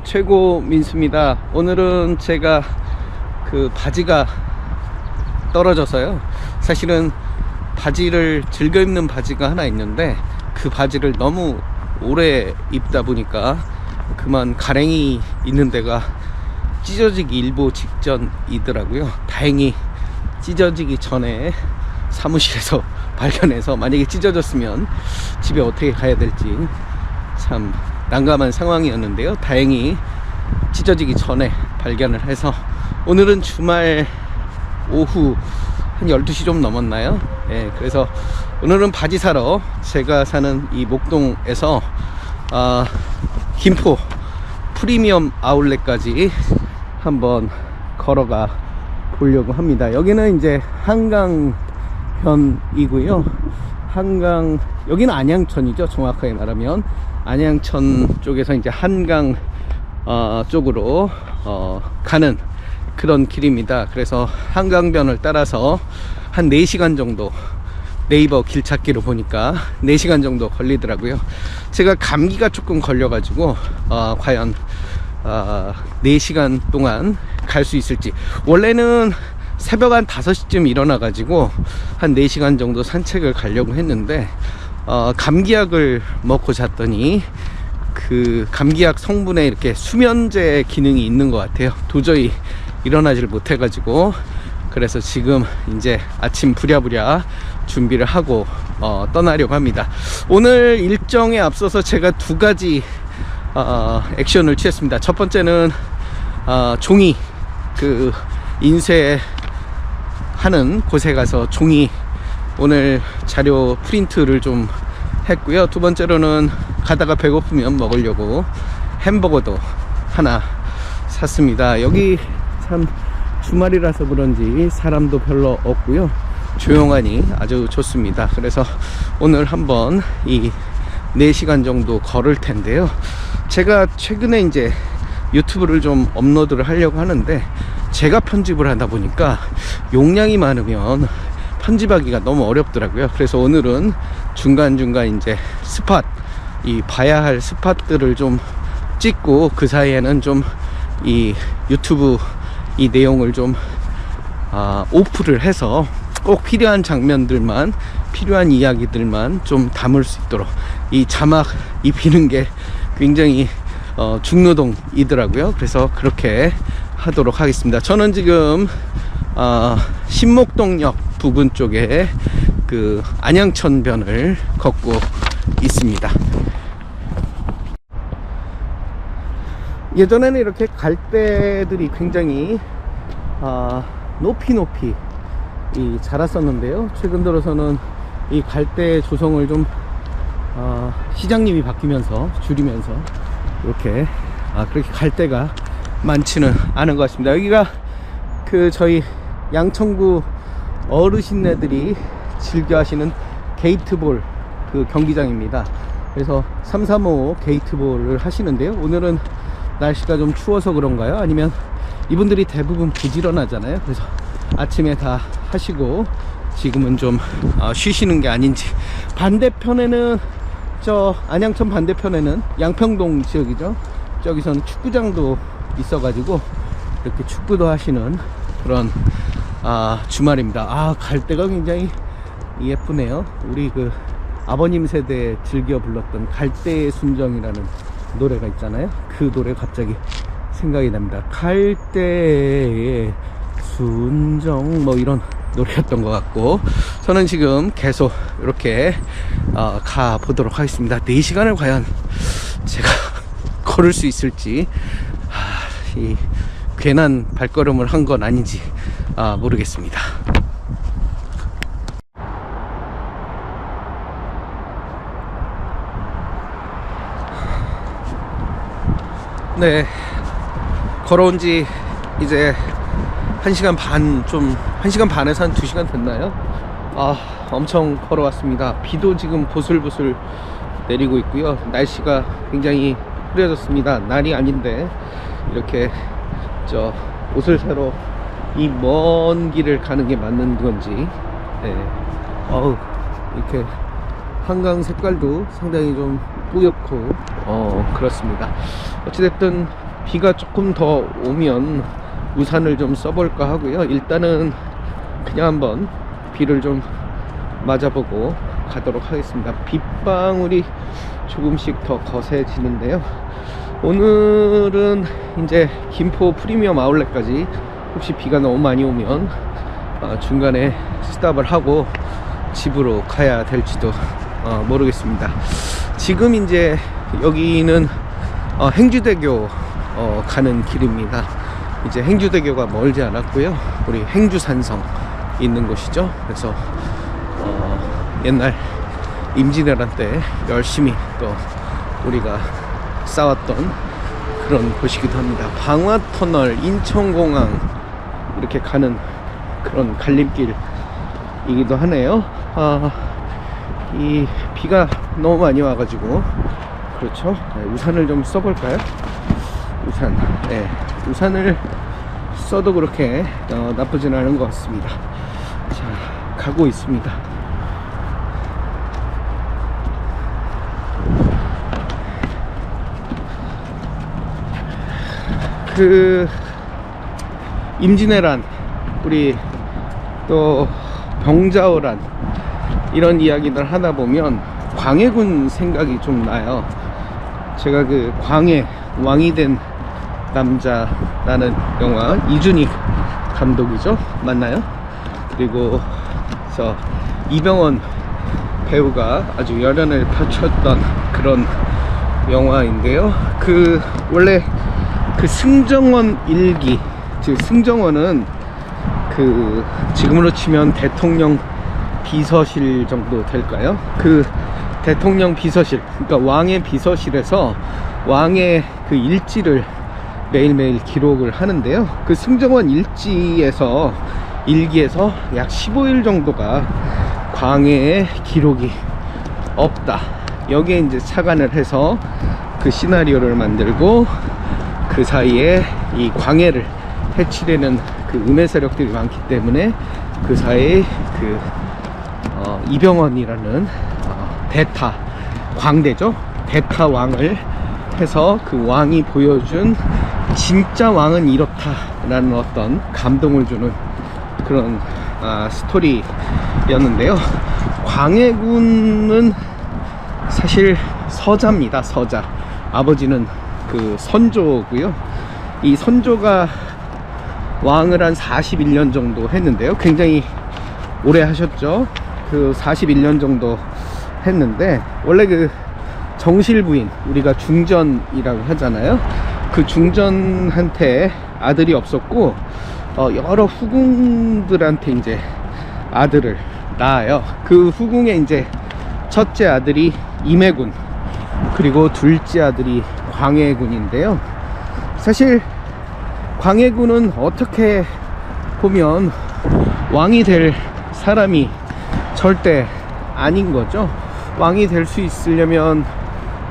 최고 민수입니다. 오늘은 제가 그 바지가 떨어져서요. 사실은 바지를 즐겨 입는 바지가 하나 있는데 그 바지를 너무 오래 입다 보니까 그만 가랭이 있는 데가 찢어지기 일보 직전이더라고요. 다행히 찢어지기 전에 사무실에서 발견해서, 만약에 찢어졌으면 집에 어떻게 가야 될지 참 난감한 상황이었는데요. 다행히 찢어지기 전에 발견을 해서 오늘은 주말 오후 한 12시 좀 넘었나요? 예, 그래서 오늘은 바지 사러 제가 사는 이 목동에서 김포 프리미엄 아울렛까지 한번 걸어가 보려고 합니다. 여기는 이제 한강변이고요. 여기는 안양천이죠. 정확하게 말하면 안양천 쪽에서 이제 한강 쪽으로 가는 그런 길입니다. 그래서 한강변을 따라서 한 4시간 정도, 네이버 길 찾기로 보니까 4시간 정도 걸리더라고요. 제가 감기가 조금 걸려가지고 과연 4시간 동안 갈 수 있을지. 원래는 새벽 한 5시쯤 일어나가지고 한 4시간 정도 산책을 가려고 했는데 감기약을 먹고 잤더니 그 감기약 성분에 이렇게 수면제 기능이 있는 것 같아요. 도저히 일어나지를 못해가지고, 그래서 지금 이제 아침 부랴부랴 준비를 하고 떠나려고 합니다. 오늘 일정에 앞서서 제가 2가지 액션을 취했습니다. 첫 번째는 종이, 그 인쇄하는 곳에 가서 종이 오늘 자료 프린트를 좀 했고요. 두 번째로는 가다가 배고프면 먹으려고 햄버거도 하나 샀습니다. 여기 참 주말이라서 그런지 사람도 별로 없고요. 조용하니 아주 좋습니다. 그래서 오늘 한번 이 4시간 정도 걸을 텐데요. 제가 최근에 이제 유튜브를 좀 업로드를 하려고 하는데 제가 편집을 하다 보니까 용량이 많으면 편집하기가 너무 어렵더라고요. 그래서 오늘은 중간중간 이제 스팟, 이 봐야 할 스팟들을 좀 찍고 그 사이에는 좀 이 유튜브 이 내용을 좀 오프를 해서 꼭 필요한 장면들만, 필요한 이야기들만 좀 담을 수 있도록, 이 자막 입히는 게 굉장히 중노동이더라고요. 그래서 그렇게 하도록 하겠습니다. 저는 지금 신목동역 부근 쪽에 그 안양천변을 걷고 있습니다. 예전에는 이렇게 갈대들이 굉장히 높이 자랐었는데요. 최근 들어서는 이 갈대 조성을 좀 시장님이 바뀌면서 줄이면서 이렇게 그렇게 갈대가 많지는 않은 것 같습니다. 여기가 그 저희 양천구 어르신네들이 즐겨 하시는 게이트볼 그 경기장입니다. 그래서 335 게이트볼을 하시는데요. 오늘은 날씨가 좀 추워서 그런가요? 아니면 이분들이 대부분 부지런하잖아요. 그래서 아침에 다 하시고 지금은 좀 쉬시는 게 아닌지. 반대편에는 저 안양천 반대편에는 양평동 지역이죠. 저기서는 축구장도 있어가지고 이렇게 축구도 하시는 그런 주말입니다. 갈대가 굉장히 예쁘네요. 우리 그 아버님 세대에 즐겨 불렀던 갈대의 순정이라는 노래가 있잖아요. 그 노래 갑자기 생각이 납니다. 갈대의 순정, 뭐 이런 노래였던 것 같고, 저는 지금 계속 이렇게 가 보도록 하겠습니다. 4시간을 과연 제가 걸을 수 있을지, 이 괜한 발걸음을 한 건 아닌지 모르겠습니다. 네, 걸어온 지 이제 1시간 반에서 한 2시간 됐나요? 엄청 걸어왔습니다. 비도 지금 보슬보슬 내리고 있고요. 날씨가 굉장히 흐려졌습니다. 날이 아닌데 이렇게 옷을 사러 이 먼 길을 가는 게 맞는 건지. 네. 이렇게 한강 색깔도 상당히 좀 뿌옇고 그렇습니다. 어찌됐든 비가 조금 더 오면 우산을 좀 써볼까 하고요. 일단은 그냥 한번 비를 좀 맞아보고 가도록 하겠습니다. 빗방울이 조금씩 더 거세지는데요. 오늘은 이제 김포 프리미엄 아울렛까지 혹시 비가 너무 많이 오면 중간에 스탑을 하고 집으로 가야 될지도 모르겠습니다. 지금 이제 여기는 행주대교 가는 길입니다. 이제 행주대교가 멀지 않았고요. 우리 행주산성 있는 곳이죠. 그래서 옛날 임진왜란 때 열심히 또 우리가 싸웠던 그런 곳이기도 합니다. 방화터널, 인천공항 이렇게 가는 그런 갈림길이기도 하네요. 이 비가 너무 많이 와가지고 그렇죠. 네, 우산을 좀 써볼까요? 우산, 네, 우산을 써도 그렇게 나쁘진 않은 것 같습니다. 자, 가고 있습니다. 그 임진왜란, 우리 또 병자호란 이런 이야기들 하다 보면 광해군 생각이 좀 나요. 제가 그 광해, 왕이 된 남자라는 영화, 이준익 감독이죠, 맞나요? 그리고 저 이병헌 배우가 아주 열연을 펼쳤던 그런 영화인데요. 그 원래 그 승정원 일기, 즉 승정원은 그 지금으로 치면 대통령 비서실 정도 될까요? 그 대통령 비서실, 그러니까 왕의 비서실에서 왕의 그 일지를 매일매일 기록을 하는데요. 그 승정원 일기에서 약 15일 정도가 광해의 기록이 없다. 여기에 이제 착안을 해서 그 시나리오를 만들고 그 사이에 이 광해를 해치려는 그 음해 세력들이 많기 때문에 그 사이에 그 이병헌이라는 대타, 광대죠, 대타 왕을 해서 그 왕이 보여준 진짜 왕은 이렇다라는 어떤 감동을 주는 그런 스토리였는데요. 광해군은 사실 서자입니다. 서자. 아버지는 그 선조고요. 이 선조가 왕을 한 41년 정도 했는데요. 굉장히 오래 하셨죠. 그 41년 정도 했는데, 원래 그 정실부인, 우리가 중전이라고 하잖아요. 그 중전한테 아들이 없었고 여러 후궁들한테 이제 아들을 낳아요. 그 후궁에 이제 첫째 아들이 임해군, 그리고 둘째 아들이 광해군인데요. 사실 광해군은 어떻게 보면 왕이 될 사람이 절대 아닌 거죠. 왕이 될 수 있으려면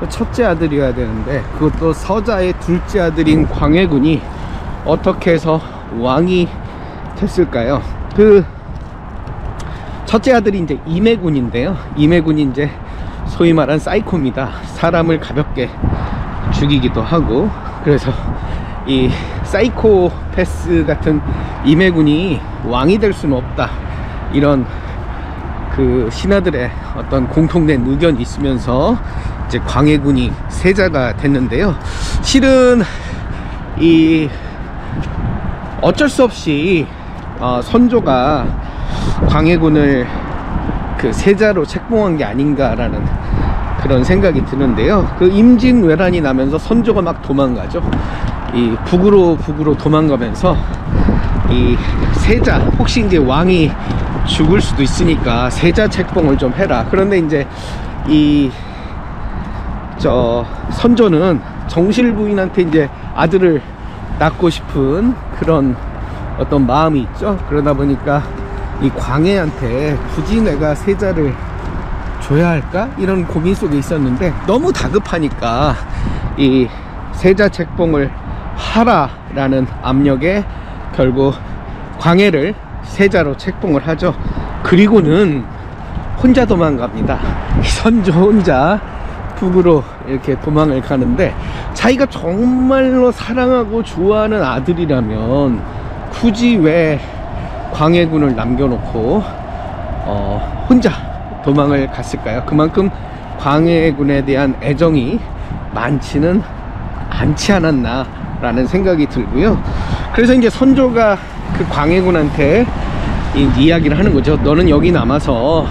첫째 아들이어야 되는데, 그것도 서자의 둘째 아들인 광해군이 어떻게 해서 왕이 됐을까요? 그 첫째 아들이 이제 임해군인데요. 임해군이 이제 소위 말한 사이코입니다. 사람을 가볍게 죽이기도 하고. 그래서 이 사이코패스 같은 임해군이 왕이 될 수는 없다, 이런 그 신하들의 어떤 공통된 의견이 있으면서 이제 광해군이 세자가 됐는데요. 실은 이 어쩔 수 없이 선조가 광해군을 그 세자로 책봉한 게 아닌가라는 그런 생각이 드는데요. 그 임진왜란이 나면서 선조가 막 도망가죠. 이 북으로 도망가면서 이 세자, 혹시 이제 왕이 죽을 수도 있으니까 세자 책봉을 좀 해라. 그런데 이제 이 선조는 정실부인한테 이제 아들을 낳고 싶은 그런 어떤 마음이 있죠. 그러다 보니까 이 광해한테 굳이 내가 세자를 줘야 할까, 이런 고민 속에 있었는데, 너무 다급하니까 이 세자 책봉을 하라라는 압력에 결국 광해를 세자로 책봉을 하죠. 그리고는 혼자 도망갑니다. 선조 혼자 북으로 이렇게 도망을 가는데, 자기가 정말로 사랑하고 좋아하는 아들이라면 굳이 왜 광해군을 남겨놓고 혼자 도망을 갔을까요? 그만큼 광해군에 대한 애정이 많지는 않지 않았나 라는 생각이 들고요. 그래서 이제 선조가 그 광해군한테 이야기를 하는 거죠. 너는 여기 남아서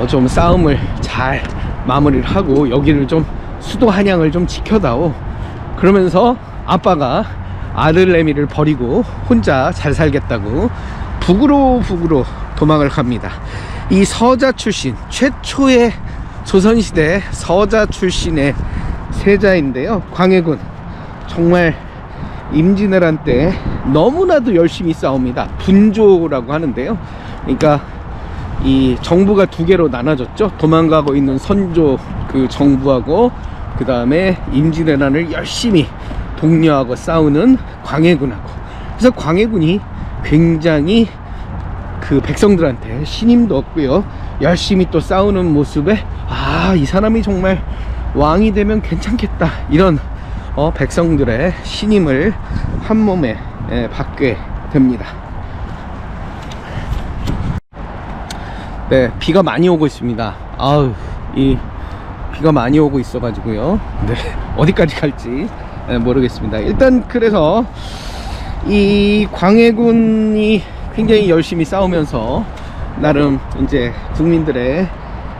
좀 싸움을 잘 마무리를 하고 여기를 좀 수도 한양을 좀 지켜다오. 그러면서 아빠가 아들 레미를 버리고 혼자 잘 살겠다고 북으로 도망을 갑니다. 이 서자 출신, 최초의 조선시대 서자 출신의 세자인데요. 광해군 정말 임진왜란 때 너무나도 열심히 싸웁니다. 분조라고 하는데요. 그러니까 이 정부가 두 개로 나눠졌죠. 도망가고 있는 선조 그 정부하고, 그 다음에 임진왜란을 열심히 독려하고 싸우는 광해군하고. 그래서 광해군이 굉장히 그 백성들한테 신임도 얻고요, 열심히 또 싸우는 모습에 이 사람이 정말 왕이 되면 괜찮겠다, 이런 백성들의 신임을 한 몸에 받게 됩니다. 네, 비가 많이 오고 있습니다. 이 비가 많이 오고 있어 가지고요, 네, 어디까지 갈지 모르겠습니다. 일단 그래서 이 광해군이 굉장히 열심히 싸우면서 나름 이제 국민들의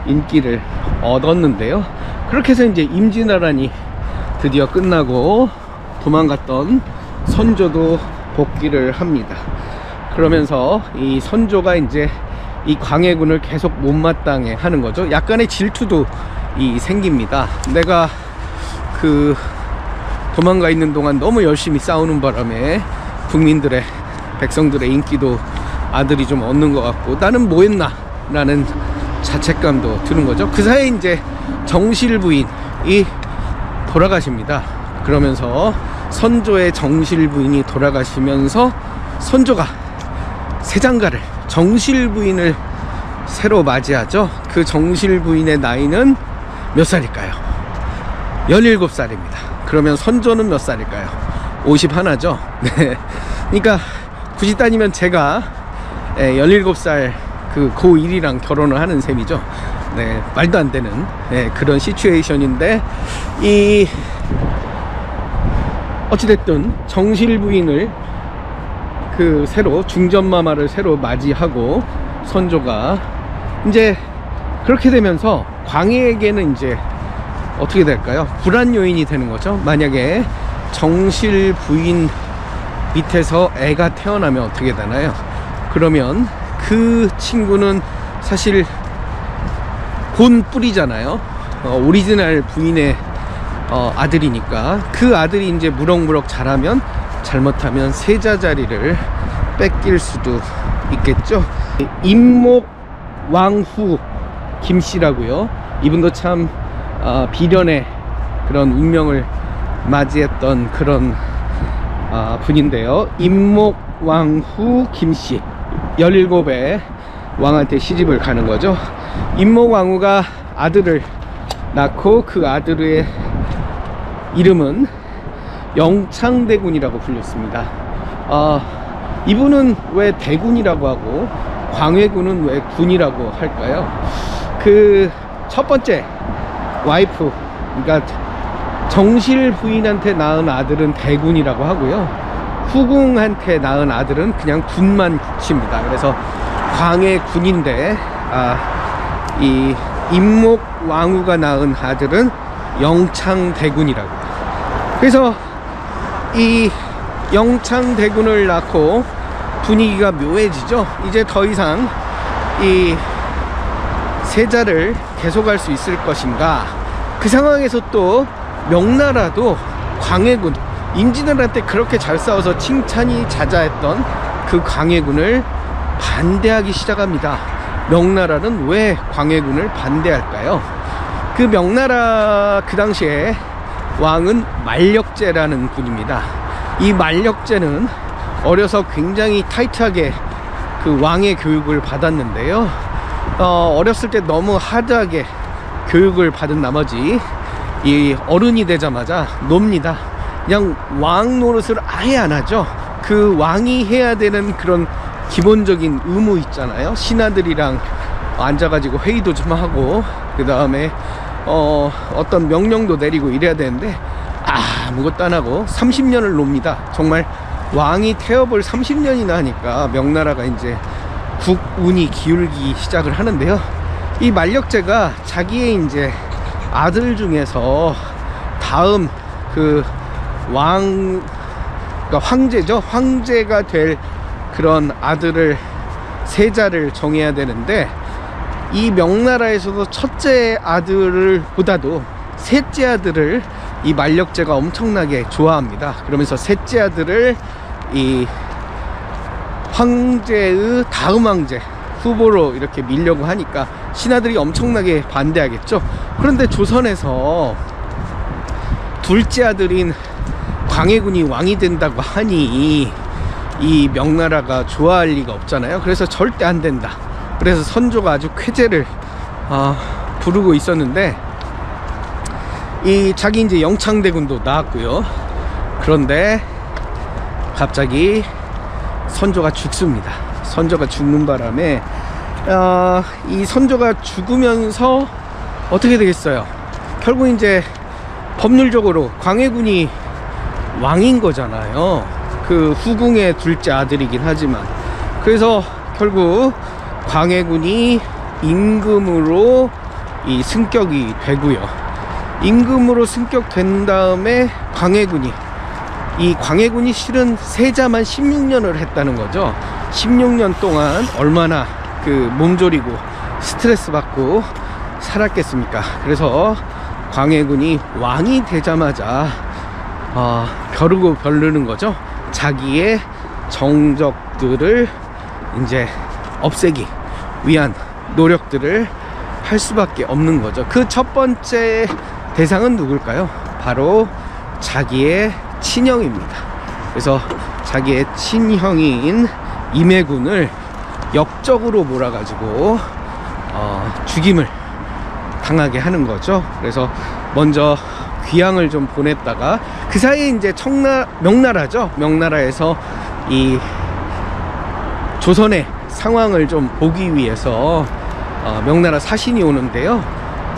인기를 얻었는데요. 그렇게 해서 이제 임진왜란이 드디어 끝나고 도망갔던 선조도 복귀를 합니다. 그러면서 이 선조가 이제 이 광해군을 계속 못마땅해 하는 거죠. 약간의 질투도 생깁니다. 내가 그 도망가 있는 동안 너무 열심히 싸우는 바람에 국민들의, 백성들의 인기도 아들이 좀 얻는 것 같고, 나는 뭐 했나 라는 자책감도 드는 거죠. 그 사이에 이제 정실 부인이 돌아가십니다. 그러면서 선조의 정실 부인이 돌아가시면서 선조가 새장가를, 정실 부인을 새로 맞이하죠. 그 정실 부인의 나이는 몇 살일까요? 17살입니다. 그러면 선조는 몇 살일까요? 51죠. 네. 그러니까 굳이 따지면 제가 17살 그 고1이랑 결혼을 하는 셈이죠. 네, 말도 안 되는 그런 시츄에이션인데, 이 어찌됐든 정실 부인을 그 새로 중전마마를 새로 맞이하고 선조가 이제 그렇게 되면서 광해에게는 이제 어떻게 될까요? 불안 요인이 되는 거죠. 만약에 정실 부인 밑에서 애가 태어나면 어떻게 되나요? 그러면 그 친구는 사실 본 뿌리잖아요. 오리지널 부인의 아들이니까 그 아들이 이제 무럭무럭 자라면, 잘못하면 세자 자리를 뺏길 수도 있겠죠. 임목왕후 김씨라고요. 이분도 참 비련의 그런 운명을 맞이했던 그런 분인데요. 임목왕후 김씨, 17의 왕한테 시집을 가는 거죠. 임목왕후가 아들을 낳고 그 아들의 이름은 영창대군이라고 불렸습니다. 이분은 왜 대군이라고 하고 광해군은 왜 군이라고 할까요? 그 첫 번째 와이프, 그러니까 정실 부인한테 낳은 아들은 대군이라고 하고요, 후궁한테 낳은 아들은 그냥 군만 칩니다. 그래서 광해군인데 이 임목왕후가 낳은 아들은 영창대군이라고. 그래서 이 영창대군을 낳고 분위기가 묘해지죠. 이제 더 이상 이 세자를 계속할 수 있을 것인가. 그 상황에서 또 명나라도 광해군, 임진왜란 때 그렇게 잘 싸워서 칭찬이 자자했던 그 광해군을 반대하기 시작합니다. 명나라는 왜 광해군을 반대할까요? 그 명나라 그 당시에 왕은 만력제라는 분입니다. 이 만력제는 어려서 굉장히 타이트하게 그 왕의 교육을 받았는데요, 어렸을 때 너무 하드하게 교육을 받은 나머지 이 어른이 되자마자 놉니다. 그냥 왕 노릇을 아예 안 하죠. 그 왕이 해야 되는 그런 기본적인 의무 있잖아요. 신하들이랑 앉아가지고 회의도 좀 하고, 그 다음에 어떤 명령도 내리고 이래야 되는데 아무것도 안 하고 30년을 놉니다. 정말 왕이 태업을 30년이나 하니까 명나라가 이제 국운이 기울기 시작을 하는데요. 이 만력제가 자기의 이제 아들 중에서 다음 그 그러니까 황제죠. 황제가 될 그런 아들을, 세자를 정해야 되는데, 이 명나라에서도 첫째 아들을 보다도 셋째 아들을 이 만력제가 엄청나게 좋아합니다. 그러면서 셋째 아들을 이 황제의 다음 황제 후보로 이렇게 밀려고 하니까 신하들이 엄청나게 반대하겠죠. 그런데 조선에서 둘째 아들인 광해군이 왕이 된다고 하니 이 명나라가 좋아할 리가 없잖아요. 그래서 절대 안 된다. 그래서 선조가 아주 쾌재를 부르고 있었는데, 이 자기 이제 영창대군도 나왔고요. 그런데 갑자기 선조가 죽습니다. 선조가 죽는 바람에 이 선조가 죽으면서 어떻게 되겠어요? 결국 이제 법률적으로 광해군이 왕인 거잖아요. 그 후궁의 둘째 아들이긴 하지만. 그래서 결국 광해군이 임금으로 이 승격이 되고요. 임금으로 승격된 다음에 광해군이 실은 세자만 16년을 했다는 거죠. 16년 동안 얼마나 그 몸조리고 스트레스 받고 살았겠습니까? 그래서 광해군이 왕이 되자마자 벼르고 벼르는 거죠. 자기의 정적들을 이제 없애기 위한 노력들을 할 수밖에 없는 거죠. 그 첫 번째 대상은 누굴까요? 바로 자기의 친형입니다. 그래서 자기의 친형인 임해군을 역적으로 몰아가지고 죽임을 당하게 하는 거죠. 그래서 먼저 귀양을 좀 보냈다가, 그 사이에 이제 명나라죠. 명나라에서 이 조선의 상황을 좀 보기 위해서 명나라 사신이 오는데요.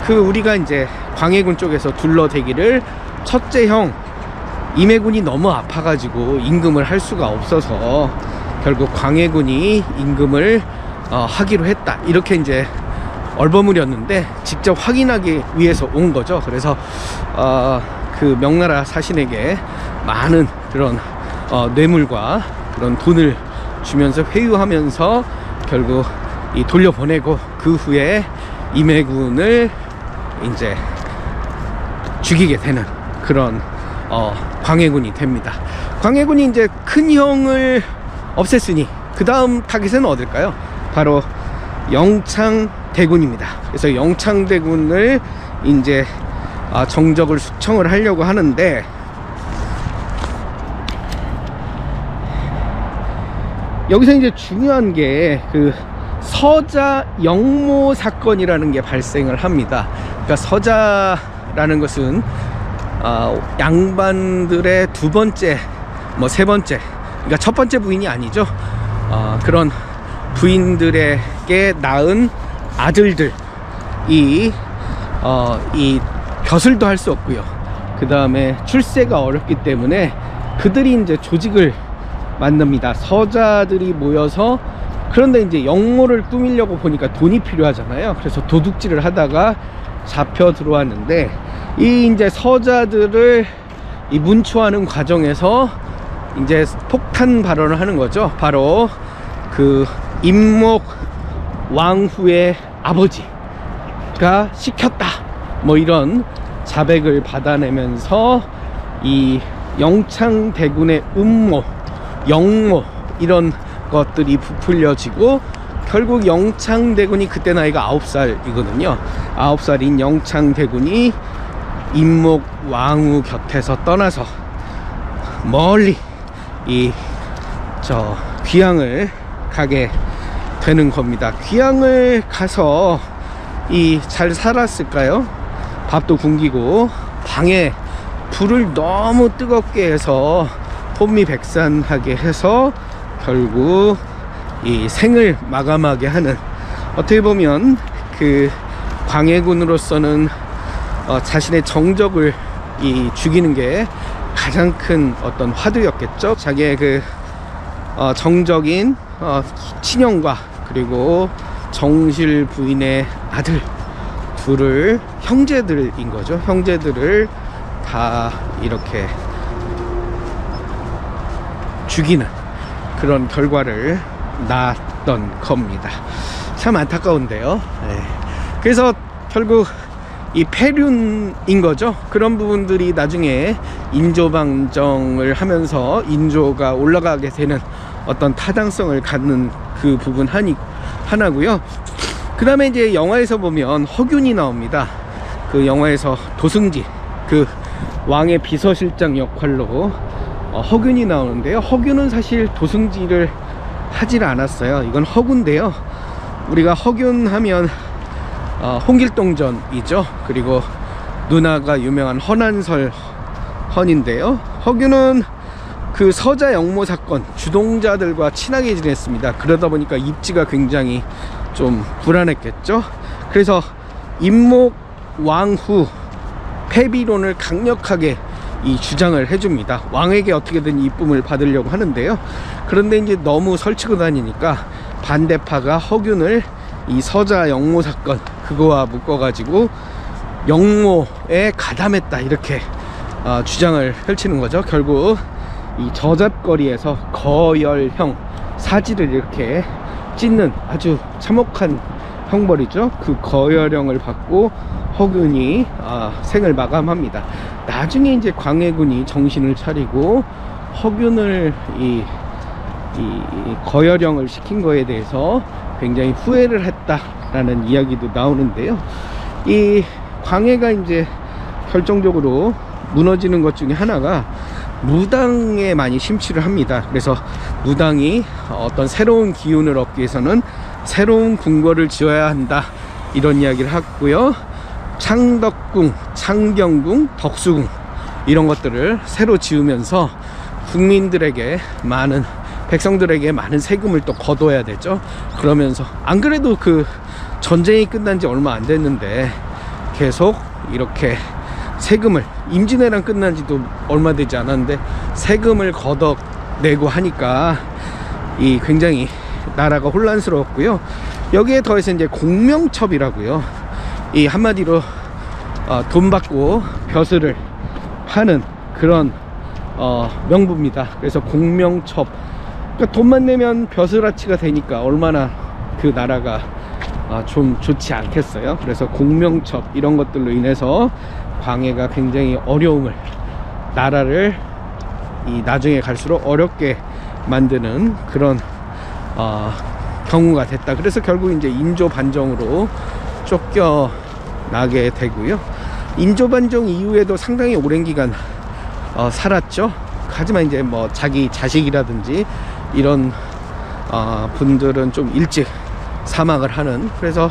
우리가 이제 광해군 쪽에서 둘러대기를, 첫째 형 임해군이 너무 아파가지고 임금을 할 수가 없어서 결국 광해군이 임금을 하기로 했다, 이렇게 이제 얼버무렸는데, 직접 확인하기 위해서 온 거죠. 그래서 그 명나라 사신에게 많은 그런 뇌물과 그런 돈을 주면서 회유하면서 결국 돌려보내고, 그 후에 임해군을 이제 죽이게 되는 그런 광해군이 됩니다. 광해군이 이제 큰 형을 없앴으니 그 다음 타깃은 어딜까요? 바로 영창대군입니다. 그래서 영창대군을 이제 정적을 숙청을 하려고 하는데, 여기서 이제 중요한 게 그 서자 영모 사건이라는 게 발생을 합니다. 그러니까 서자라는 것은 양반들의 두 번째, 세 번째, 그러니까 첫 번째 부인이 아니죠. 그런 부인들에게 낳은 아들들이 이 벼슬도 할 수 없고요. 그 다음에 출세가 어렵기 때문에 그들이 이제 조직을 만듭니다. 서자들이 모여서. 그런데 이제 영모를 꾸미려고 보니까 돈이 필요하잖아요. 그래서 도둑질을 하다가 잡혀 들어왔는데, 이 이제 서자들을 이 문초하는 과정에서 이제 폭탄 발언을 하는 거죠. 바로 그 임목 왕후의 아버지가 시켰다, 이런 자백을 받아내면서 이 영창대군의 음모, 영모, 이런 것들이 부풀려지고, 결국 영창대군이 그때 나이가 9살이거든요. 9살인 영창대군이 임목 왕후 곁에서 떠나서 멀리 귀양을 가게 되는 겁니다. 귀양을 가서 잘 살았을까요? 밥도 굶기고 광해 불을 너무 뜨겁게 해서 혼미백산하게 해서 결국 이 생을 마감하게 하는, 어떻게 보면 그 광해군으로서는 자신의 정적을 죽이는 게 가장 큰 어떤 화두였겠죠. 자기의 그 정적인 친형과 그리고 정실 부인의 아들 둘을, 형제들인 거죠. 형제들을 다 이렇게 죽이는 그런 결과를 낳았던 겁니다. 참 안타까운데요. 네. 그래서 결국 이 폐륜인 거죠. 그런 부분들이 나중에 인조방정을 하면서 인조가 올라가게 되는 어떤 타당성을 갖는 그 부분 하나고요. 그 다음에 이제 영화에서 보면 허균이 나옵니다. 그 영화에서 도승지, 그 왕의 비서실장 역할로 허균이 나오는데요. 허균은 사실 도승지를 하질 않았어요. 이건 허구인데요. 우리가 허균 하면 홍길동전이죠. 그리고 누나가 유명한 허난설 헌인데요. 허균은 그 서자 영모 사건 주동자들과 친하게 지냈습니다. 그러다 보니까 입지가 굉장히 좀 불안했겠죠. 그래서 임목 왕후 폐비론을 강력하게 주장을 해줍니다. 왕에게 어떻게든 이쁨을 받으려고 하는데요. 그런데 이제 너무 설치고 다니니까 반대파가 허균을 이 서자 영모 사건 그거와 묶어가지고 영모에 가담했다, 이렇게 주장을 펼치는 거죠. 결국 이 저잣거리에서 거열형 사지를 이렇게 찢는 아주 참혹한 형벌이죠. 그 거열형을 받고 허균이 생을 마감합니다. 나중에 이제 광해군이 정신을 차리고 허균을 이 거열형을 시킨 거에 대해서 굉장히 후회를 했다라는 이야기도 나오는데요. 이 광해가 이제 결정적으로 무너지는 것 중에 하나가 무당에 많이 심취를 합니다. 그래서 무당이 어떤 새로운 기운을 얻기 위해서는 새로운 궁궐을 지어야 한다, 이런 이야기를 하고요. 창덕궁, 창경궁, 덕수궁 이런 것들을 새로 지으면서 국민들에게 많은, 백성들에게 많은 세금을 또 거둬야 되죠. 그러면서 안 그래도 그 전쟁이 끝난 지 얼마 안 됐는데 계속 이렇게 세금을, 임진왜란 끝난 지도 얼마 되지 않았는데 세금을 걷어내고 하니까 이 굉장히 나라가 혼란스러웠고요. 여기에 더해서 이제 공명첩이라고요. 이 한마디로 돈 받고 벼슬을 파는 그런 명부입니다. 그래서 공명첩, 그러니까 돈만 내면 벼슬아치가 되니까 얼마나 그 나라가 좀 좋지 않겠어요. 그래서 공명첩 이런 것들로 인해서 광해가 굉장히 어려움을, 나라를 나중에 갈수록 어렵게 만드는 그런 경우가 됐다. 그래서 결국 이제 인조 반정으로 쫓겨나게 되고요. 인조 반정 이후에도 상당히 오랜 기간 살았죠. 하지만 이제 뭐 자기 자식이라든지 이런 분들은 좀 일찍 사망을 하는, 그래서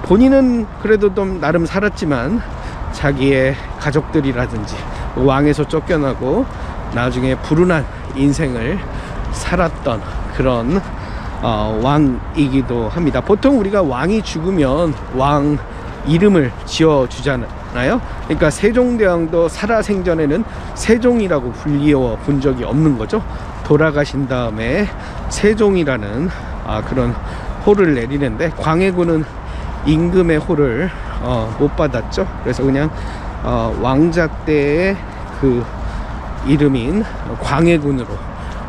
본인은 그래도 좀 나름 살았지만 자기의 가족들이라든지 왕에서 쫓겨나고 나중에 불운한 인생을 살았던 그런 왕이기도 합니다. 보통 우리가 왕이 죽으면 왕 이름을 지어주잖아요. 그러니까 세종대왕도 살아생전에는 세종이라고 불리워 본 적이 없는 거죠. 돌아가신 다음에 세종이라는 그런 호를 내리는데, 광해군은 임금의 호를 못 받았죠. 그래서 그냥 왕자 때의 그 이름인 광해군으로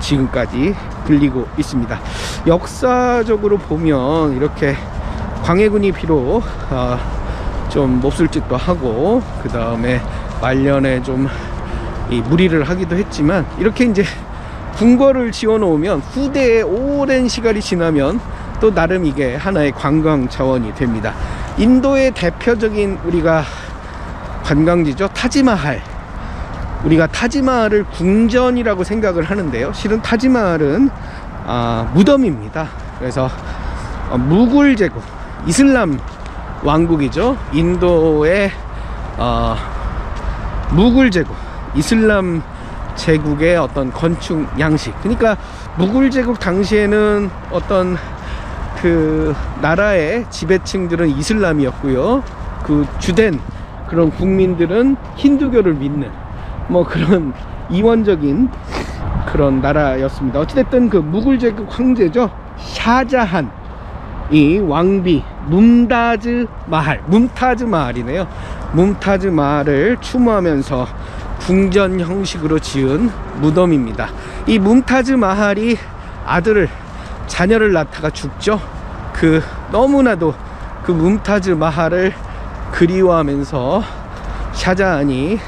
지금까지 불리고 있습니다. 역사적으로 보면 이렇게 광해군이 비록 좀 몹쓸 짓도 하고 그 다음에 말년에 좀 무리를 하기도 했지만, 이렇게 이제 궁궐을 지어 놓으면 후대에 오랜 시간이 지나면 또 나름 이게 하나의 관광 자원이 됩니다. 인도의 대표적인 우리가 관광지죠. 타지마할. 우리가 타지마할을 궁전이라고 생각을 하는데요, 실은 타지마할은 무덤입니다. 그래서 무굴 제국, 이슬람 왕국이죠. 인도의 무굴 제국, 이슬람 제국의 어떤 건축 양식. 그러니까 무굴 제국 당시에는 어떤 그 나라의 지배층들은 이슬람이었고요, 그 주된 그런 국민들은 힌두교를 믿는 뭐 그런 이원적인 그런 나라였습니다. 어찌됐든 그 무굴 제국 황제죠, 샤자한 이 왕비 뭄타즈 마할이네요. 뭄타즈 마할을 추모하면서 궁전 형식으로 지은 무덤입니다. 이 뭄타즈 마할이 자녀를 낳다가 죽죠. 그 너무나도 그 뭄타즈 마할을 그리워하면서 샤자한이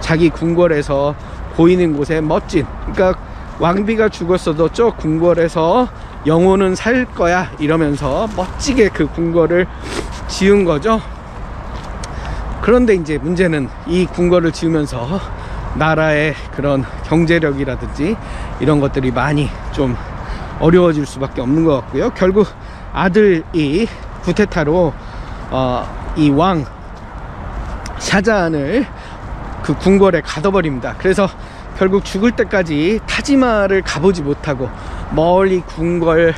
자기 궁궐에서 보이는 곳에 멋진, 그러니까 왕비가 죽었어도 저 궁궐에서 영혼은 살 거야 이러면서 멋지게 그 궁궐을 지은 거죠. 그런데 이제 문제는 이 궁궐을 지으면서 나라의 그런 경제력이라든지 이런 것들이 많이 좀 어려워질 수밖에 없는 것 같고요. 결국 아들이 쿠데타로 이 왕 샤자한을 그 궁궐에 가둬버립니다. 그래서 결국 죽을 때까지 타지마할을 가보지 못하고 멀리 궁궐에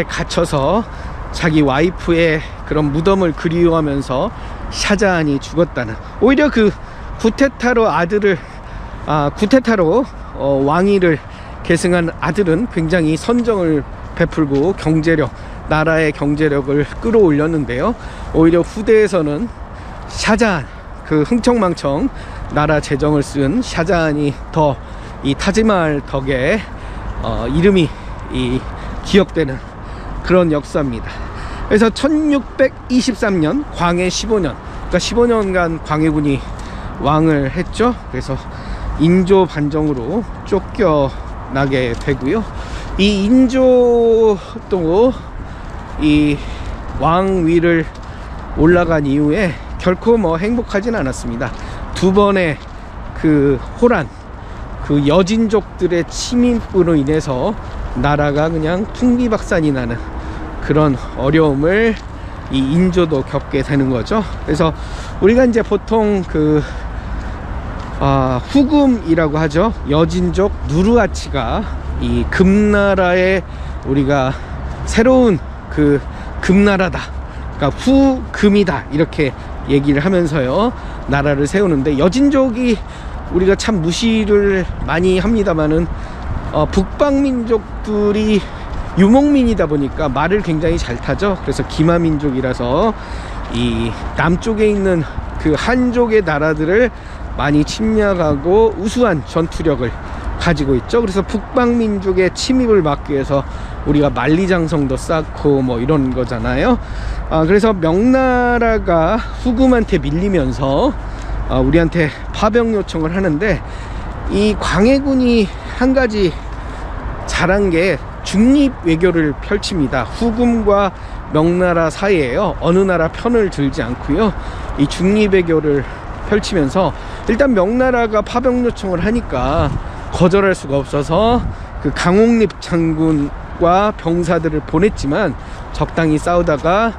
갇혀서 자기 와이프의 그런 무덤을 그리워하면서 샤자한이 죽었다는, 오히려 그 쿠데타로 왕위를 계승한 아들은 굉장히 선정을 베풀고 나라의 경제력을 끌어올렸는데요, 오히려 후대에서는 샤자한, 그 흥청망청 나라 재정을 쓴 샤자한이 더 이 타지마할 덕에 이름이 기억되는 그런 역사입니다. 그래서 1623년 광해 15년, 그러니까 15년간 광해군이 왕을 했죠. 그래서 인조 반정으로 쫓겨나게 되고요. 이 인조도 이 왕위를 올라간 이후에 결코 뭐 행복하진 않았습니다. 두 번의 그 호란, 그 여진족들의 침입으로 인해서 나라가 그냥 풍비박산이 나는 그런 어려움을 이 인조도 겪게 되는 거죠. 그래서 우리가 이제 보통 그 후금이라고 하죠. 여진족 누르하치가 이 금나라의 우리가 새로운 그 금나라다, 그러니까 후금이다 이렇게 얘기를 하면서요 나라를 세우는데, 여진족이 우리가 참 무시를 많이 합니다만은 북방민족들이 유목민이다 보니까 말을 굉장히 잘 타죠. 그래서 기마민족이라서 이 남쪽에 있는 그 한족의 나라들을 많이 침략하고 우수한 전투력을 가지고 있죠. 그래서 북방민족의 침입을 막기 위해서 우리가 만리장성도 쌓고 뭐 이런 거잖아요. 그래서 명나라가 후금한테 밀리면서 우리한테 파병 요청을 하는데, 이 광해군이 한 가지 잘한 게 중립 외교를 펼칩니다. 후금과 명나라 사이에요, 어느 나라 편을 들지 않고요, 이 중립 외교를 펼치면서 일단 명나라가 파병 요청을 하니까 거절할 수가 없어서 그 강홍립 장군과 병사들을 보냈지만 적당히 싸우다가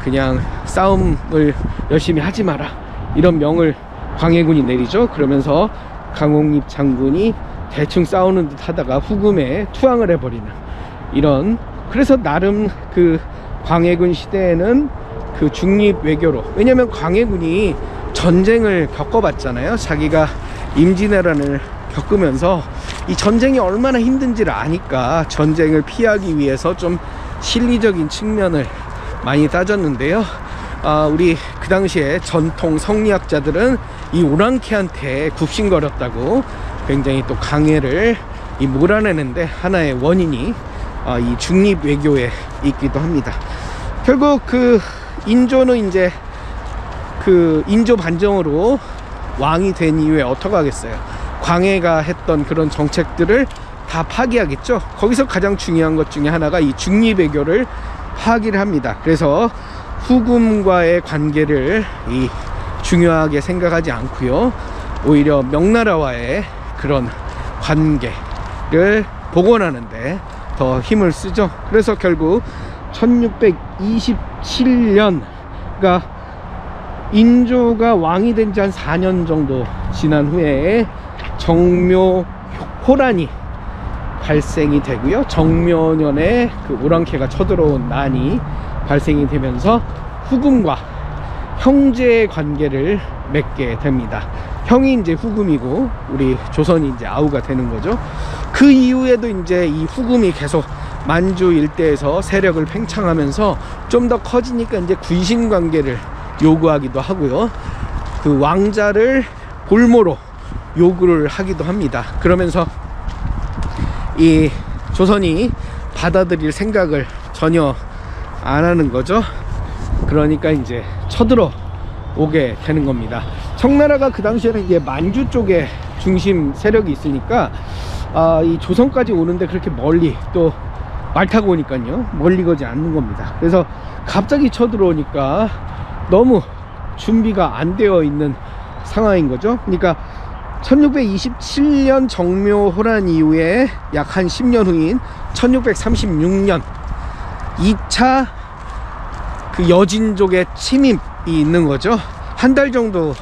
그냥 싸움을 열심히 하지 마라 이런 명을 광해군이 내리죠. 그러면서 강홍립 장군이 대충 싸우는 듯 하다가 후금에 투항을 해버리는 이런, 그래서 나름 그 광해군 시대에는 그 중립 외교로, 왜냐면 광해군이 전쟁을 겪어봤잖아요. 자기가 임진왜란을 겪으면서 이 전쟁이 얼마나 힘든지를 아니까 전쟁을 피하기 위해서 좀 실리적인 측면을 많이 따졌는데요. 우리 그 당시에 전통 성리학자들은 이 오랑캐한테 굽신거렸다고 굉장히 또 강해를 몰아내는데 하나의 원인이 이 중립 외교에 있기도 합니다. 결국 그 인조는 이제 그 인조 반정으로 왕이 된 이후에 어떻게 하겠어요? 광해가 했던 그런 정책들을 다 파기하겠죠. 거기서 가장 중요한 것 중에 하나가 이 중립 외교를 파기를 합니다. 그래서 후금과의 관계를 중요하게 생각하지 않고요, 오히려 명나라와의 그런 관계를 복원하는데 더 힘을 쓰죠. 그래서 결국 1627년, 그러니까 인조가 왕이 된 지 한 4년 정도 지난 후에 정묘호란이 발생이 되고요. 정묘년에 그 오랑캐가 쳐들어온 난이 발생이 되면서 후금과 형제 관계를 맺게 됩니다. 형이 이제 후금이고 우리 조선이 이제 아우가 되는 거죠. 그 이후에도 이제 이 후금이 계속 만주 일대에서 세력을 팽창하면서 좀 더 커지니까 이제 군신 관계를 요구하기도 하고요. 그 왕자를 볼모로 요구를 하기도 합니다. 그러면서 이 조선이 받아들일 생각을 전혀 안 하는 거죠. 그러니까 이제 쳐들어 오게 되는 겁니다. 청나라가 그 당시에는 이제 만주 쪽에 중심 세력이 있으니까 이 조선까지 오는데 그렇게 멀리 또 말 타고 오니까요 멀리 거지 않는 겁니다. 그래서 갑자기 쳐들어오니까 너무 준비가 안 되어 있는 상황인 거죠. 그러니까 1627년 정묘호란 이후에 약 한 10년 후인 1636년 2차 그 여진족의 침입이 있는 거죠. 한 달 정도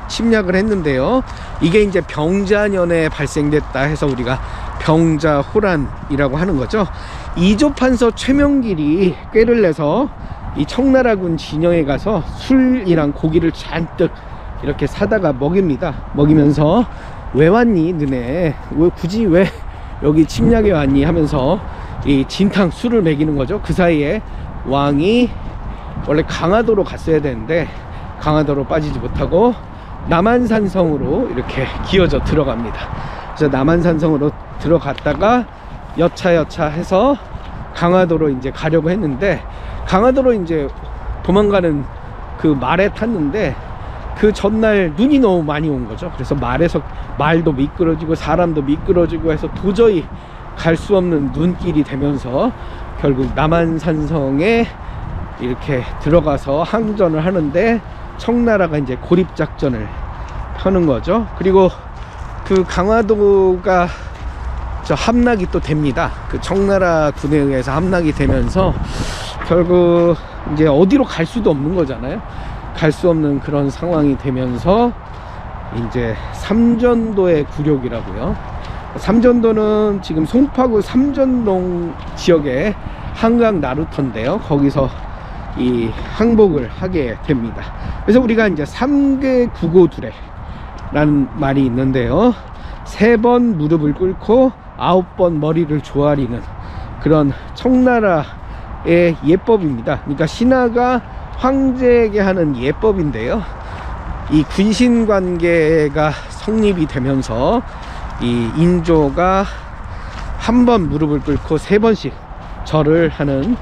침략을 했는데요. 이게 이제 병자년에 발생됐다 해서 우리가 병자호란이라고 하는 거죠. 이조판서 최명길이 꾀를 내서 이 청나라군 진영에 가서 술이랑 고기를 잔뜩 이렇게 사다가 먹입니다. 먹이면서 왜 왔니 너네, 왜 굳이 왜 여기 침략에 왔니 하면서 이 진탕 술을 먹이는 거죠. 그 사이에 왕이 원래 강화도로 갔어야 되는데 강화도로 빠지지 못하고 남한산성으로 이렇게 기어져 들어갑니다. 그래서 남한산성으로 들어갔다가 여차 해서 강화도로 이제 가려고 했는데 강화도로 이제 도망가는 그 말에 탔는데 그 전날 눈이 너무 많이 온 거죠. 그래서 말도 미끄러지고 사람도 미끄러지고 해서 도저히 갈 수 없는 눈길이 되면서 결국 남한산성에 이렇게 들어가서 항전을 하는데 청나라가 이제 고립작전을 펴는 거죠. 그리고 그 강화도가 함락이 또 됩니다. 그 청나라 군에 의해서 함락이 되면서 결국 이제 어디로 갈 수도 없는 거잖아요. 갈 수 없는 그런 상황이 되면서 이제 삼전도의 굴욕이라고요. 삼전도는 지금 송파구 삼전동 지역의 한강 나루터인데요. 거기서 이 항복을 하게 됩니다. 그래서 우리가 이제 삼괴구고두레라는 말이 있는데요. 3번 무릎을 꿇고 9번 머리를 조아리는 그런 청나라의 예법입니다. 그러니까 신하가 황제에게 하는 예법인데요. 이 군신 관계가 성립이 되면서 이 인조가 한 번 무릎을 꿇고 3번씩 절을 하는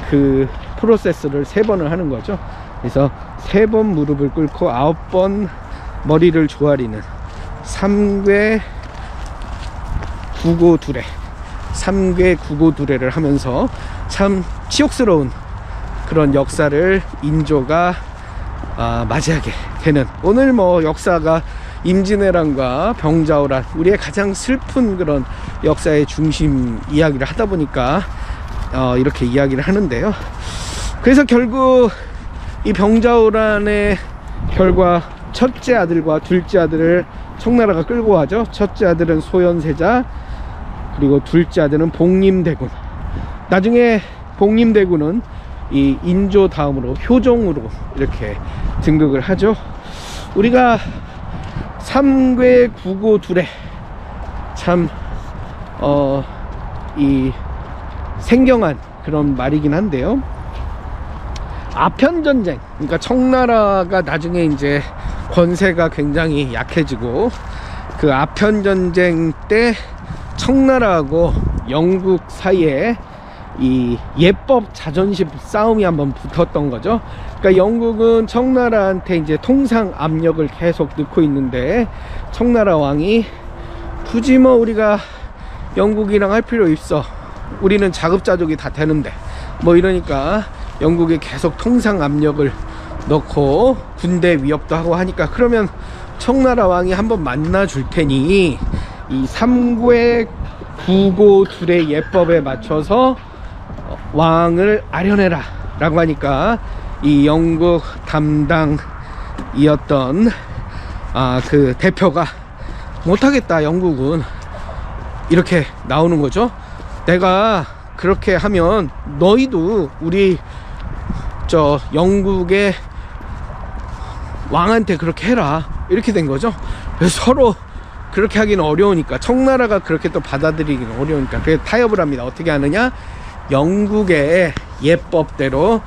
그 프로세스를 3번을 하는 거죠. 그래서 3번 무릎을 꿇고 9번 머리를 조아리는 삼괴구고두레를 하면서 참 치욕스러운 그런 역사를 인조가 맞이하게 되는, 오늘 뭐 역사가 임진왜란과 병자호란, 우리의 가장 슬픈 그런 역사의 중심 이야기를 하다 보니까 이렇게 이야기를 하는데요. 그래서 결국 이 병자호란의 결과 첫째 아들과 둘째 아들을 청나라가 끌고 가죠. 첫째 아들은 소현세자, 그리고 둘째 아들은 복림대군. 나중에 복림대군은 이 인조 다음으로 효종으로 이렇게 등극을 하죠. 우리가 삼괴구고두레 참 이 생경한 그런 말이긴 한데요. 아편전쟁, 그러니까 청나라가 나중에 이제 권세가 굉장히 약해지고 그 아편전쟁 때 청나라하고 영국 사이에 이 예법 자존심 싸움이 한번 붙었던 거죠. 그러니까 영국은 청나라한테 이제 통상 압력을 계속 넣고 있는데 청나라 왕이 굳이 뭐 우리가 영국이랑 할 필요 있어, 우리는 자급자족이 다 되는데 뭐 이러니까 영국에 계속 통상 압력을 넣고 군대 위협도 하고 하니까, 그러면 청나라 왕이 한번 만나 줄 테니 이 삼괴구고두레 예법에 맞춰서 왕을 아련해라 라고 하니까 이 영국 담당 이었던 그 대표가 못하겠다 영국은, 이렇게 나오는 거죠. 내가 그렇게 하면 너희도 우리 저 영국의 왕한테 그렇게 해라, 이렇게 된 거죠. 그래서 서로 그렇게 하기는 어려우니까, 청나라가 그렇게 또 받아들이기는 어려우니까 그래서 타협을 합니다. 어떻게 하느냐, 영국의 예법대로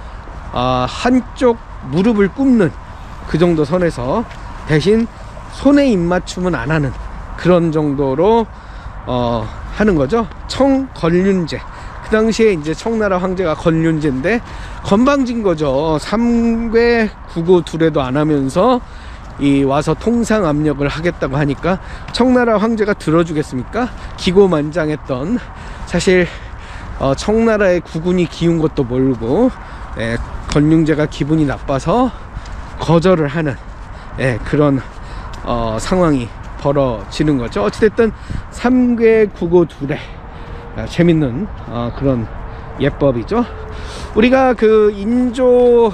한쪽 무릎을 꿇는 그 정도 선에서, 대신 손에 입맞춤은 안 하는 그런 정도로 하는 거죠. 청건륜제. 그 당시에 이제 청나라 황제가 건륜제인데 건방진 거죠. 삼괴 구고 둘에도 안 하면서 와서 통상 압력을 하겠다고 하니까 청나라 황제가 들어주겠습니까? 기고만장했던, 사실 청나라의 국군이 기운 것도 모르고 건륜제가 기분이 나빠서 거절을 하는 그런 상황이 벌어지는 거죠. 어찌됐든 삼괴 구고 둘에 재밌는 그런 예법이죠. 우리가 그 인조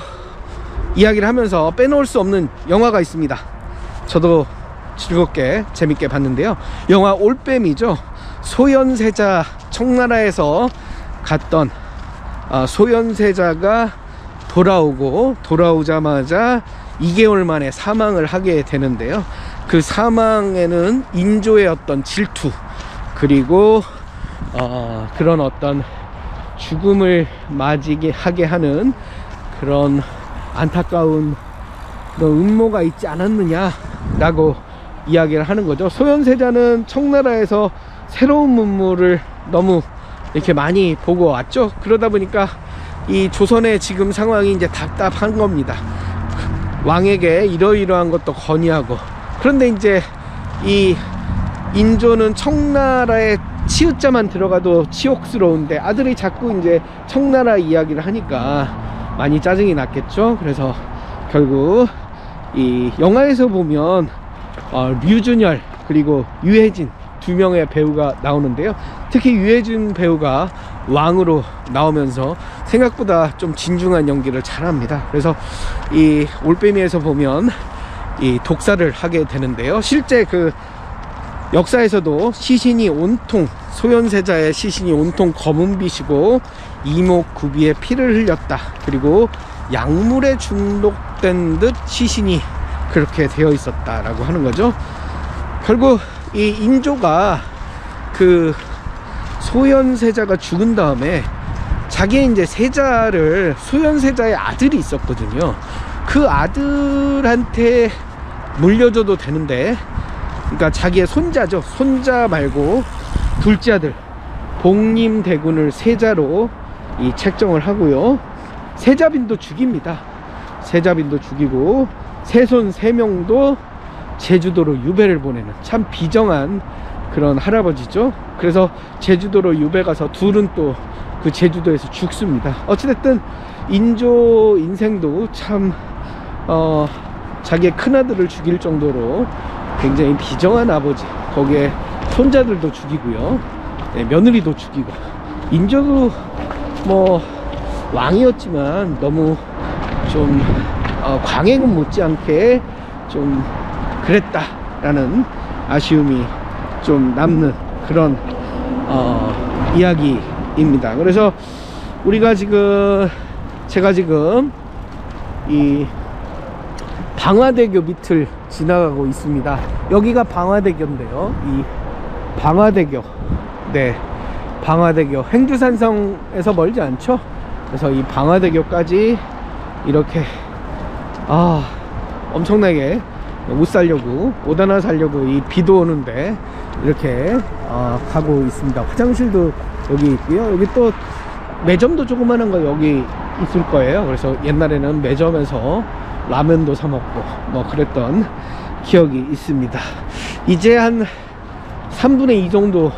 이야기를 하면서 빼놓을 수 없는 영화가 있습니다. 저도 즐겁게 재밌게 봤는데요. 영화 올빼미죠. 소현세자, 청나라에서 갔던 소현세자가 돌아오자마자 2개월 만에 사망을 하게 되는데요. 그 사망에는 인조의 어떤 질투, 그리고 그런 어떤 죽음을 맞이게 하게 하는 그런 안타까운 그런 음모가 있지 않았느냐라고 이야기를 하는 거죠. 소현세자는 청나라에서 새로운 문물을 너무 이렇게 많이 보고 왔죠. 그러다 보니까 이 조선의 지금 상황이 이제 답답한 겁니다. 왕에게 이러이러한 것도 건의하고, 그런데 이제 이 인조는 청나라의 치읓자만 들어가도 치욕스러운데 아들이 자꾸 이제 청나라 이야기를 하니까 많이 짜증이 났겠죠. 그래서 결국 이 영화에서 보면 류준열 그리고 유해진 두 명의 배우가 나오는데요. 특히 유해진 배우가 왕으로 나오면서 생각보다 좀 진중한 연기를 잘합니다. 그래서 이 올빼미에서 보면 이 독사를 하게 되는데요. 실제 그 역사에서도 시신이 온통, 소현세자의 시신이 온통 검은빛이고 이목구비에 피를 흘렸다, 그리고 약물에 중독된 듯 시신이 그렇게 되어 있었다라고 하는 거죠. 결국 이 인조가 그 소현세자가 죽은 다음에 자기의 이제 세자를, 소현세자의 아들이 있었거든요. 그 아들한테 물려줘도 되는데, 그러니까 자기의 손자죠. 손자 말고 둘째 아들 복림대군을 세자로 이 책정을 하고요. 세자빈도 죽입니다. 세자빈도 죽이고 세손 3명도 제주도로 유배를 보내는 참 비정한 그런 할아버지죠. 그래서 제주도로 유배 가서 둘은 또 그 제주도에서 죽습니다. 어찌됐든 인조 인생도 참 자기의 큰아들을 죽일 정도로 굉장히 비정한 아버지, 거기에 손자들도 죽이고요, 며느리도 죽이고. 인조도 뭐 왕이었지만 너무 좀 광해군 못지않게 좀 그랬다라는 아쉬움이 좀 남는 그런 이야기입니다. 그래서 우리가 지금, 제가 지금 이 방화대교 밑을 지나가고 있습니다. 여기가 방화대교인데요. 이 방화대교, 방화대교, 행주산성에서 멀지 않죠. 그래서 이 방화대교까지 이렇게 엄청나게 옷 살려고, 옷 하나 살려고 이 비도 오는데 이렇게 가고 있습니다. 화장실도 여기 있고요. 여기 또 매점도 조그만한 거 여기 있을 거예요. 그래서 옛날에는 매점에서 라면도 사 먹고 뭐 그랬던 기억이 있습니다. 이제 한 3분의 2 정도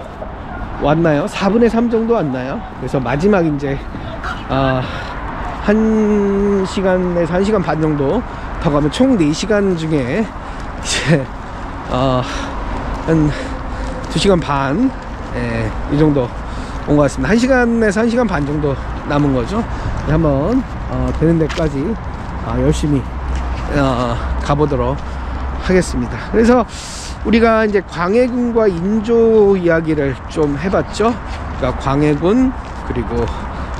왔나요? 4분의 3 정도 왔나요? 그래서 마지막 이제 1시간에서 1시간 반 정도 더 가면 총 4시간 중에 이제 한 2시간 반 이 정도 온 것 같습니다. 1시간에서 1시간 반 정도 남은 거죠. 한번 되는 데까지 열심히 가보도록 하겠습니다. 그래서 우리가 이제 광해군과 인조 이야기를 좀 해봤죠. 그러니까 광해군 그리고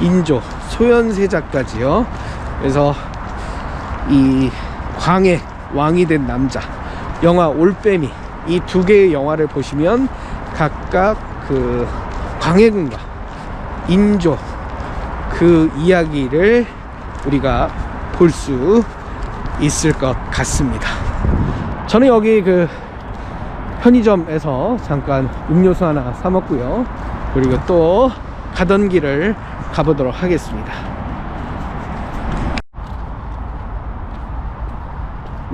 인조, 소현세자까지요. 그래서 이 광해 왕이 된 남자, 영화 올빼미, 이 두 개의 영화를 보시면 각각 그 광해군과 인조 그 이야기를 우리가 볼 수 있을 것 같습니다. 저는 여기 그 편의점에서 잠깐 음료수 하나 사 먹고요. 그리고 또 가던 길을 가보도록 하겠습니다.